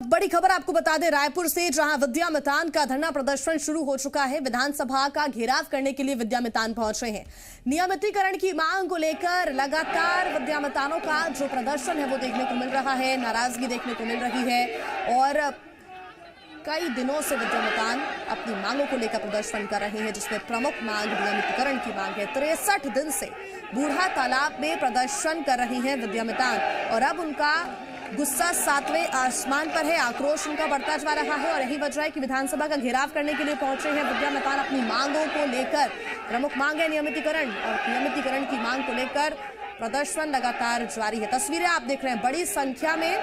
बड़ी खबर आपको बता दें रायपुर से, जहां विद्यामितान का धरना प्रदर्शन शुरू हो चुका है। विधानसभा का घेराव करने के लिए विद्यामितान पहुंच रहे हैं। नियमितीकरण की मांग को लेकर लगातार विद्यामितानों का जो प्रदर्शन है वो देखने को मिल रहा है, नाराजगी देखने को मिल रही है और कई दिनों से विद्यामितान अपनी मांगों को लेकर प्रदर्शन कर रहे हैं, जिसमें प्रमुख मांग नियमितीकरण की मांग है। 63 दिन से बूढ़ा तालाब में प्रदर्शन कर रही है विद्यामितान और अब उनका गुस्सा 7वें आसमान पर है। आक्रोश उनका बढ़ता जा रहा है और यही वजह है कि विधानसभा का घेराव करने के लिए पहुंचे हैं विद्यामितान अपनी मांगों को लेकर। प्रमुख मांग है नियमितीकरण और नियमितीकरण की मांग को लेकर प्रदर्शन लगातार जारी है। तस्वीरें आप देख रहे हैं, बड़ी संख्या में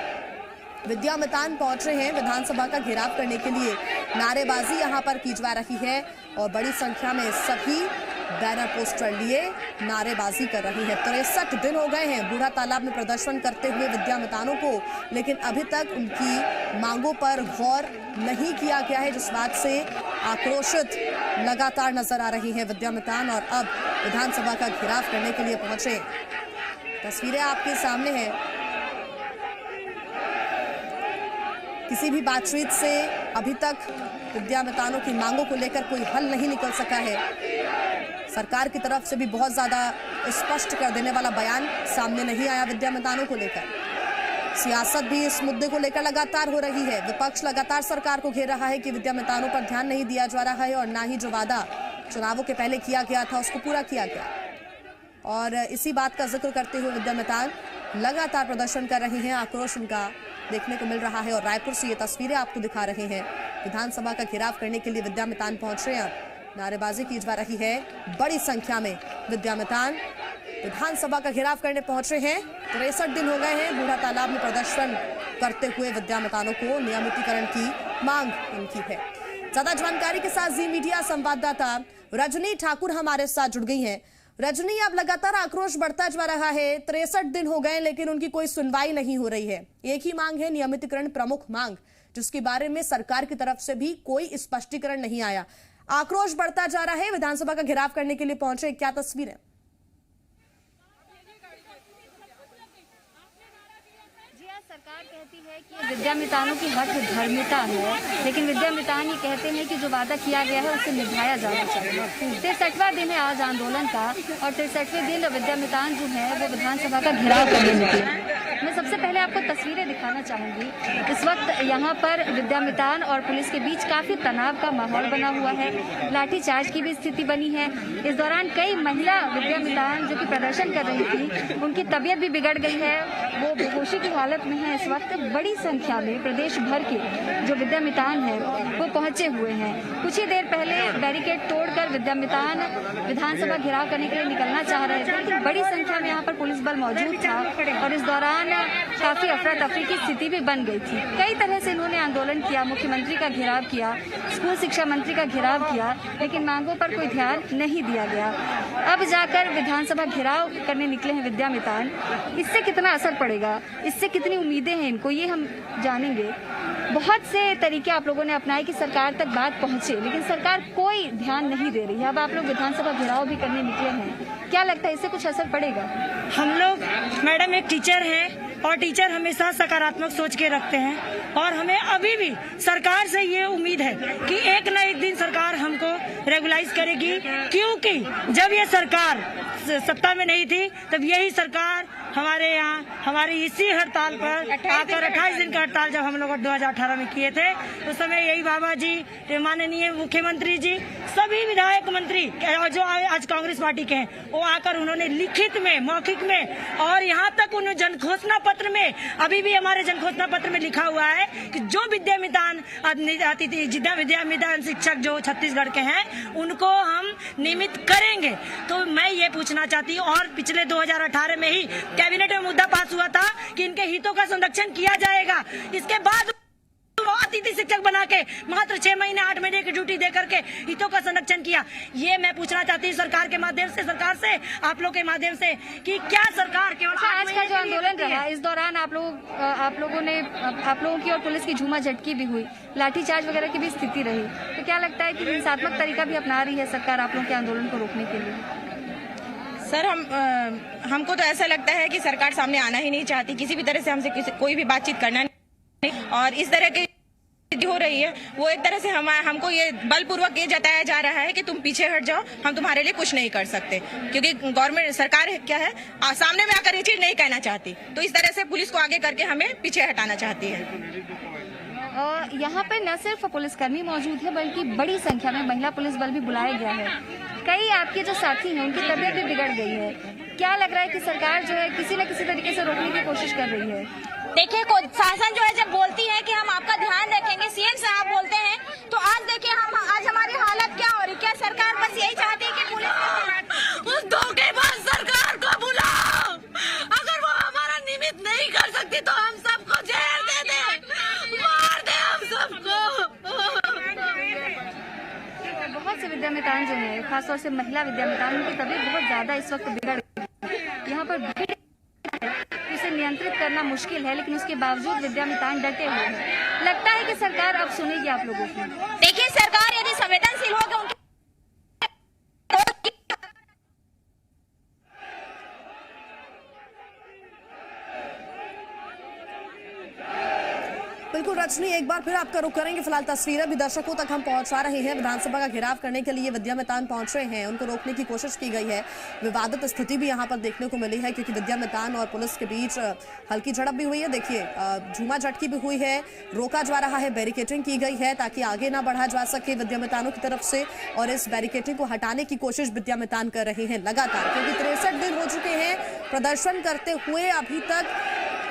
विद्यामितान पहुंचे हैं विधानसभा का घेराव करने के लिए। नारेबाजी यहां पर की जा रही है और बड़ी संख्या में सभी बैनर पोस्टर लिए नारेबाजी कर रही है। 63 दिन हो गए हैं बूढ़ा तालाब में प्रदर्शन करते हुए विद्यामितानों को, लेकिन अभी तक उनकी मांगों पर गौर नहीं किया गया है, जिस बात से आक्रोशित लगातार नजर आ रही है विद्यामितान और अब विधानसभा का घेराव करने के लिए पहुंचे। तस्वीरें आपके सामने हैं। किसी भी बातचीत से अभी तक विद्यामितानों की मांगों को लेकर कोई हल नहीं निकल सका है। सरकार की तरफ से भी बहुत ज्यादा स्पष्ट कर देने वाला बयान सामने नहीं आया विद्यामितानों को लेकर। सियासत भी इस मुद्दे को लेकर लगातार हो रही है। विपक्ष लगातार सरकार को घेर रहा है कि विद्यामितानों पर ध्यान नहीं दिया जा रहा है और ना ही जो वादा चुनावों के पहले किया गया था उसको पूरा किया गया। और इसी बात का जिक्र करते हुए विद्यामितान लगातार प्रदर्शन कर रही हैं। आक्रोश उनका देखने को मिल रहा है और रायपुर से ये तस्वीरें आपको दिखा रहे हैं। विधानसभा का घेराव करने के लिए विद्यामितान पहुंच रहे हैं। नारेबाजी की जा रही है। बड़ी संख्या में विद्यामितान विधानसभा का घेराव करने पहुंचे हैं। 63 दिन हो गए हैं बूढ़ा तालाब में प्रदर्शन करते हुए विद्यामितानों को नियमितीकरण की मांग उनकी है। ज्यादा जानकारी के साथ जी मीडिया संवाददाता रजनी ठाकुर हमारे साथ जुड़ गई हैं। रजनी, अब लगातार आक्रोश बढ़ता जा रहा है। 63 दिन हो गए लेकिन उनकी कोई सुनवाई नहीं हो रही है। एक ही मांग है नियमितीकरण, प्रमुख मांग, जिसके बारे में सरकार की तरफ से भी कोई स्पष्टीकरण नहीं आया। आक्रोश बढ़ता जा रहा है। विधानसभा का घेराव करने के लिए पहुंचे, क्या तस्वीर है? सरकार कहती है कि विद्यामितानों की हठ धर्मिता है, लेकिन विद्यामितान ये कहते हैं कि जो वादा किया गया है उसे निभाया जाना चाहिए। 63वां दिन है आज आंदोलन का और 63वें दिन विद्यामितान जो है वो विधानसभा का घेराव करने निकले। मैं सबसे पहले आपको तस्वीरें दिखाना चाहूंगी। इस वक्त यहाँ पर विद्यामितान और पुलिस के बीच काफी तनाव का माहौल बना हुआ है। लाठीचार्ज की भी स्थिति बनी है। इस दौरान कई महिला विद्यामितान जो कि प्रदर्शन कर रही थी, उनकी तबीयत भी बिगड़ गई है, वो बेहोशी की हालत में है। इस वक्त बड़ी संख्या में प्रदेश भर के जो विद्यामितान है वो पहुंचे हुए हैं। कुछ ही देर पहले बैरिकेड तोड़कर विद्यामितान विधानसभा घेराव करने के लिए निकलना चाह रहे थे, लेकिन बड़ी संख्या में यहाँ पर पुलिस बल मौजूद था और इस दौरान काफी अफरा तफरी की स्थिति भी बन गई थी। कई तरह से इन्होंने आंदोलन किया, मुख्यमंत्री का घेराव किया, स्कूल शिक्षा मंत्री का घेराव किया, लेकिन मांगों पर कोई ध्यान नहीं दिया गया। अब जाकर विधानसभा घेराव करने निकले हैं विद्यामितान। इससे कितना असर पड़ेगा, इससे कितनी उम्मीदें हैं इनको, ये हम जानेंगे। बहुत से तरीके आप लोगों ने अपनाए कि सरकार तक बात पहुंचे, लेकिन सरकार कोई ध्यान नहीं दे रही है। अब आप लोग विधानसभा घेराव भी करने निकले हैं, क्या लगता है इससे कुछ असर पड़ेगा? हम लोग मैडम एक टीचर हैं और टीचर हमेशा सकारात्मक सोच के रखते हैं और हमें अभी भी सरकार से ये उम्मीद है कि एक न एक दिन सरकार हमको रेगुलाइज करेगी, क्योंकि जब ये सरकार सत्ता में नहीं थी तब यही सरकार हमारे यहाँ हमारी इसी हड़ताल पर आकर 28 दिन का हड़ताल जब हम लोग 2018 में किए थे, उस समय यही बाबा जी, माननीय मुख्यमंत्री जी, सभी विधायक मंत्री जो आज कांग्रेस पार्टी के हैं, वो आकर उन्होंने लिखित में, मौखिक में और यहाँ तक उन्होंने जनघोषणा पत्र में, अभी भी हमारे जनघोषणा पत्र में लिखा हुआ है कि जो विद्यामितान आती थी, जितना विद्यामितान शिक्षक जो छत्तीसगढ़ के हैं उनको हम नियमित करेंगे। तो मैं ये पूछना चाहती हूँ, और पिछले 2018 में ही कैबिनेट में मुद्दा पास हुआ था कि इनके हितों का संरक्षण किया जाएगा। इसके बाद अतिथि शिक्षक बना के मात्र 6 महीने 8 महीने की ड्यूटी दे करके हितों का संरक्षण किया। ये मैं पूछना चाहती हूँ सरकार के माध्यम से, सरकार से, आप लोग के माध्यम से, कि क्या सरकार केवल आज का जो आंदोलन रहा, इस दौरान आप लोगों की और पुलिस की झूमा झटकी भी हुई, लाठीचार्ज वगैरह की भी स्थिति रही, तो क्या लगता है कि हिंसात्मक तरीका भी अपना रही है सरकार आप लोगों के आंदोलन को रोकने के लिए? सर, हमको तो ऐसा लगता है कि सरकार सामने आना ही नहीं चाहती, किसी भी तरह से हमसे कोई भी बातचीत करना और इस तरह की हो रही है वो एक तरह से हमको ये बलपूर्वक ये जताया जा रहा है कि तुम पीछे हट जाओ, हम तुम्हारे लिए कुछ नहीं कर सकते, क्योंकि गवर्नमेंट सरकार क्या है सामने में आकर ये चीज नहीं कहना चाहती, तो इस तरह से पुलिस को आगे करके हमें पीछे हटाना चाहती है। यहाँ पे न सिर्फ पुलिसकर्मी मौजूद है बल्कि बड़ी संख्या में महिला पुलिस बल भी बुलाया गया है। कई आपके जो साथी हैं उनकी तबीयत भी बिगड़ गई है। क्या लग रहा है कि सरकार जो है किसी न किसी तरीके से रोकने की कोशिश कर रही है? देखिए शासन जो है जब बोलती है कि हम आपका ध्यान रखेंगे, सीएम साहब बोलते हैं, तो आज देखिए आज हमारी हालत क्या हो रही। क्या सरकार बस यही चाहती है कि पुलिस उस धोखेबाज सरकार को बुलाओ, अगर वो हमारा निमित्त नहीं कर सकती तो हम सबको जेल दे दे, मार दे हम सबको। बहुत से विद्यामितान जो है, खासतौर से महिला विद्यामितान, उनकी तबीयत बहुत ज्यादा इस वक्त बिगड़ गई है। यहाँ पर भीड़ उसे नियंत्रित करना मुश्किल है, लेकिन उसके बावजूद विद्यामितान डटे हुए हैं। लगता है कि सरकार अब सुनेगी आप लोगों की। देखिए सरकार यदि संवेदनशील होगी उनके बिल्कुल रजनी, एक बार फिर आपका रुख करेंगे। फिलहाल तस्वीरें भी दर्शकों तक हम पहुंचा रहे हैं। विधानसभा का घेराव करने के लिए विद्यामितान पहुंच रहे हैं, उनको रोकने की कोशिश की गई है। विवादित स्थिति भी यहां पर देखने को मिली है, क्योंकि विद्यामितान और पुलिस के बीच हल्की झड़प भी हुई है। देखिए झूमा झटकी भी हुई है, रोका जा रहा है, बैरिकेटिंग की गई है ताकि आगे ना बढ़ा जा सके विद्यामितानों की तरफ से, और इस बैरिकेटिंग को हटाने की कोशिश विद्यामितान कर रहे हैं लगातार, क्योंकि 63 दिन हो चुके हैं प्रदर्शन करते हुए। अभी तक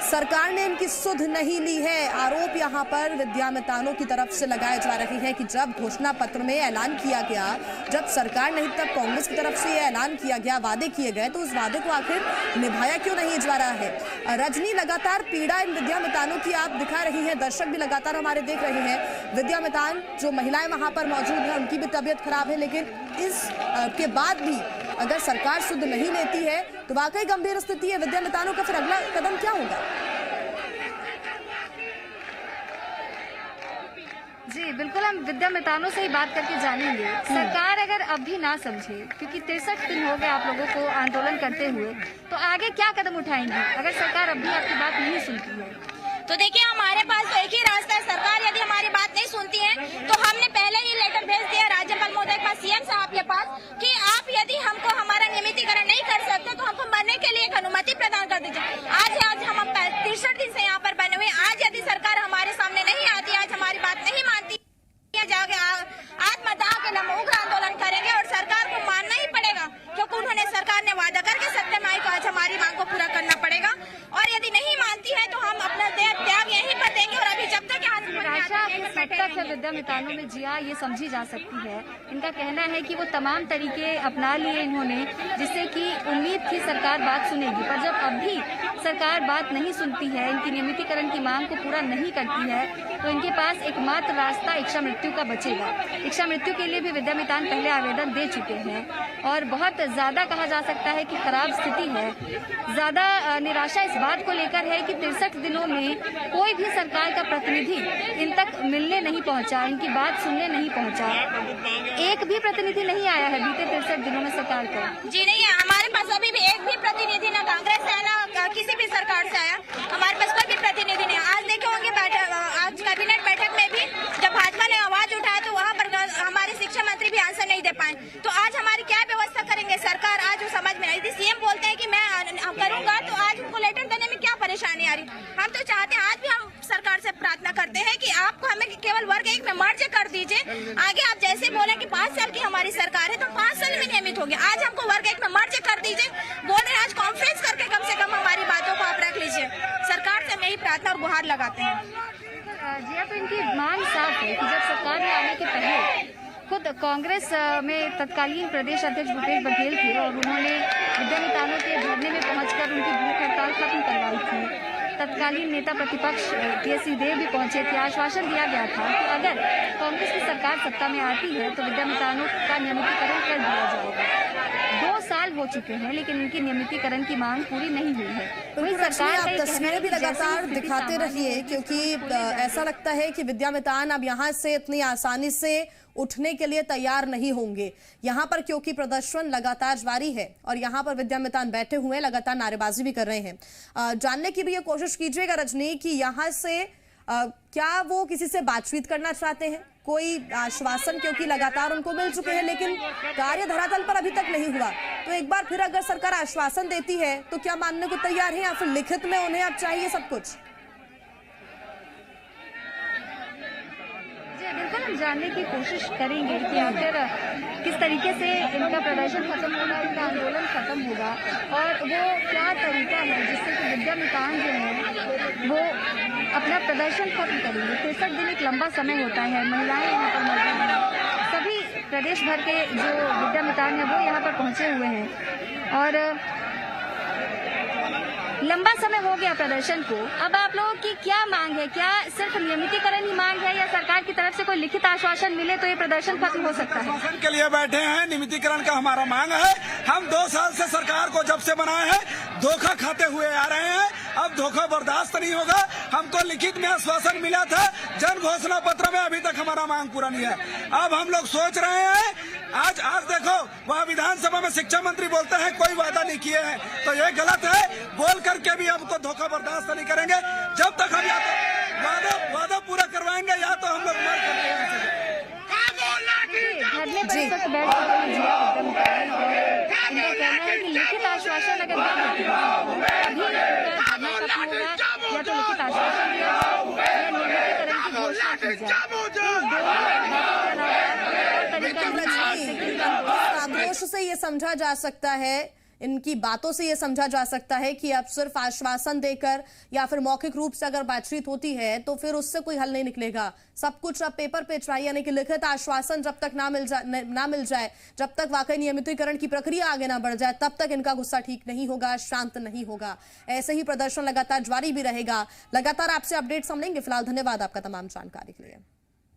सरकार ने इनकी सुध नहीं ली है। आरोप यहां पर विद्यामितानों की तरफ से लगाए जा रहे हैं कि जब घोषणा पत्र में ऐलान किया गया, जब सरकार नहीं तब कांग्रेस की तरफ से यह ऐलान किया गया, वादे किए गए, तो उस वादे को आखिर निभाया क्यों नहीं जा रहा है। रजनी, लगातार पीड़ा इन विद्यामितानों की आप दिखा रही है, दर्शक भी लगातार हमारे देख रहे हैं। विद्यामितान जो महिलाएं वहां पर मौजूद है उनकी भी तबीयत खराब है, लेकिन इस के बाद भी अगर सरकार सुध नहीं लेती है तो वाकई गंभीर स्थिति है। विद्यामितानों का फिर अगला कदम क्या होगा? जी बिल्कुल, हम विद्यामितानों से ही बात करके जानेंगे। सरकार अगर अब भी ना समझे, क्योंकि 63 दिन हो गए आप लोगों को आंदोलन करते हुए, तो आगे क्या कदम उठाएंगे अगर सरकार अब भी आपकी बात नहीं सुनती है? तो देखिए हमारे पास तो एक ही रास्ता है। सरकार यदि हमारी बात नहीं सुनती है तो हमने पहले ही लेटर भेज दिया राज्यपाल महोदय के पास, सीएम साहब के पास, कि आप यदि हमको हमारा नियमितीकरण नहीं कर सकते तो हमको मरने के लिए एक अनुमति प्रदान कर दीजिए। आज हम 63 दिन से यहाँ पर बने हुए, आज यदि सरकार हमारे सामने नहीं आती, आज हमारी बात नहीं मानती, जाओगे आत्मदाह के नाम उग्र आंदोलन करेंगे और सरकार को मानना ही पड़ेगा, क्योंकि उन्होंने सरकार ने वादा करके सत्यमाई को आज हमारी मांग को पूरा करना पड़ेगा। और यदि नहीं मानती है तो हम अपना त्याग यहीं पर देंगे। और अभी जब तक निराशा किस हद तक है विद्यामितानों में जिया, ये समझी जा सकती है। इनका कहना है कि वो तमाम तरीके अपना लिए इन्होंने, जिससे कि उम्मीद थी सरकार बात सुनेगी, पर जब अब भी सरकार बात नहीं सुनती है, इनकी नियमितीकरण की मांग को पूरा नहीं करती है, तो इनके पास एकमात्र रास्ता इच्छा मृत्यु का बचेगा। इच्छा मृत्यु के लिए भी विद्यामितान पहले आवेदन दे चुके हैं और बहुत ज्यादा कहा जा सकता है कि खराब स्थिति है। ज्यादा निराशा इस बात को लेकर है कि 63 दिनों में कोई भी सरकार का प्रतिनिधि इन तक मिलने नहीं पहुंचा, इनकी बात सुनने नहीं पहुंचा। एक भी प्रतिनिधि नहीं आया है बीते 63 दिनों में सरकार का। जी नहीं है, हमारे पास अभी भी एक भी प्रतिनिधि ना कांग्रेस से आया ना किसी भी सरकार से आया, हमारे पास कोई भी प्रतिनिधि नहीं। आज देखे होंगे आज कैबिनेट बैठक में भी जब भाजपा ने आवाज उठाया तो वहाँ पर हमारे शिक्षा मंत्री भी आंसर नहीं दे पाए। तो आज हमारी क्या व्यवस्था करेंगे सरकार, आज वो समझ में नहीं। सीएम बोलते हैं कि मैं करूंगा, तो आज उनको लेटर देने में क्या परेशानी आ रही। हम तो चाहते हैं, आज भी हम सरकार से प्रार्थना करते हैं कि आपको हमें केवल वर्ग 1 में मर्ज कर दीजिए। आगे आप जैसे बोले कि 5 साल की हमारी सरकार है तो 5 साल में नियमित होगी, आज हमको वर्ग 1 में मर्ज कर दीजिए। बोल रहे हैं आज कॉन्फ्रेंस करके कम से कम हमारी बातों को आप रख लीजिए। सरकार से हम यही प्रार्थना और गुहार लगाते हैं। जी, तो इनकी मांग साफ है कि जब सरकार में आने के पहले खुद कांग्रेस में तत्कालीन प्रदेश अध्यक्ष भूपेश बघेल थे और उन्होंने विद्यामितानों के धरने में पहुंचकर उनकी भूख हड़ताल खत्म करवाई थी। तत्कालीन नेता प्रतिपक्ष टीएस सिंहदेव भी पहुंचे थे। आश्वासन दिया गया था कि अगर कांग्रेस की सरकार सत्ता में आती है तो विद्यामितानों का नियमितीकरण कर दिया जाएगा। 2 साल हो चुके हैं लेकिन इनकी नियमितीकरण की मांग पूरी नहीं हुई है। वही सरकार आप तस्वीरें भी लगातार दिखाते रहिए, क्योंकि ऐसा लगता है कि विद्यामितान अब यहाँ से इतनी आसानी से उठने के लिए तैयार नहीं होंगे यहाँ पर, क्योंकि प्रदर्शन लगातार जारी है और यहाँ पर विद्यामितान बैठे हुए हैं, लगातार नारेबाजी भी कर रहे हैं। जानने की भी ये कोशिश कीजिएगा रजनी कि यहाँ से क्या वो किसी से बातचीत करना चाहते हैं? कोई आश्वासन क्योंकि लगातार उनको मिल चुके हैं लेकिन कार्य धरातल पर अभी तक नहीं हुआ, तो एक बार फिर अगर सरकार आश्वासन देती है तो क्या मानने को तैयार है या फिर लिखित में उन्हें अब चाहिए सब कुछ? बिल्कुल हम जानने की कोशिश करेंगे कि आखिर किस तरीके से इनका प्रदर्शन खत्म होगा, इनका आंदोलन खत्म होगा और वो क्या तरीका है जिससे कि विद्यामितान जो है वो अपना प्रदर्शन खत्म करेंगे। 63 दिन एक लंबा समय होता है, महिलाएं यहाँ पर मौजूद हैं, सभी प्रदेश भर के जो विद्यामितान है वो यहाँ पर पहुंचे हुए हैं और लंबा समय हो गया प्रदर्शन को। अब आप लोगों की क्या मांग है? क्या सिर्फ नियमितीकरण ही मांग है या सरकार की तरफ से कोई लिखित आश्वासन मिले तो ये प्रदर्शन खत्म हो सकता है? आश्वासन के लिए बैठे हैं, नियमितीकरण का हमारा मांग है। हम 2 साल से सरकार को जब से बनाए हैं धोखा खाते हुए आ रहे हैं, अब धोखा बर्दाश्त नहीं होगा। हमको लिखित में आश्वासन मिला था, जन घोषणा पत्र में अभी तक हमारा मांग पूरा नहीं है। अब हम लोग सोच रहे हैं, आज देखो वहाँ विधानसभा में शिक्षा मंत्री बोलते हैं कोई वादा नहीं किए हैं, तो ये गलत है। बोल करके भी हमको धोखा बर्दाश्त नहीं करेंगे। जब तक हम या तो वादा पूरा करवाएंगे या तो हम लोग मर करेंगे। धरने पर इस वक्त बैठ चुके हैं जिला विद्यामितान और इनका कहना है कि लिखित आश्वासन अगर अभी धरना खत्म होगा या तो लिखित आश्वासन दिया जाए या नियमितीकरण की घोषणा की जाए। आक्रोश से ये समझा जा सकता है, इनकी बातों से ये समझा जा सकता है कि अब सिर्फ आश्वासन देकर या फिर मौखिक रूप से अगर बातचीत होती है तो फिर उससे कोई हल नहीं निकलेगा। सब कुछ अब पेपर पे चाहिए, यानी कि लिखित आश्वासन जब तक ना मिल जाए, जब तक वाकई नियमितीकरण की प्रक्रिया आगे ना बढ़ जाए, तब तक इनका गुस्सा ठीक नहीं होगा, शांत नहीं होगा। ऐसे ही प्रदर्शन लगातार जारी भी रहेगा। लगातार आपसे अपडेट्स हम लेंगे। फिलहाल धन्यवाद आपका तमाम जानकारी के लिए।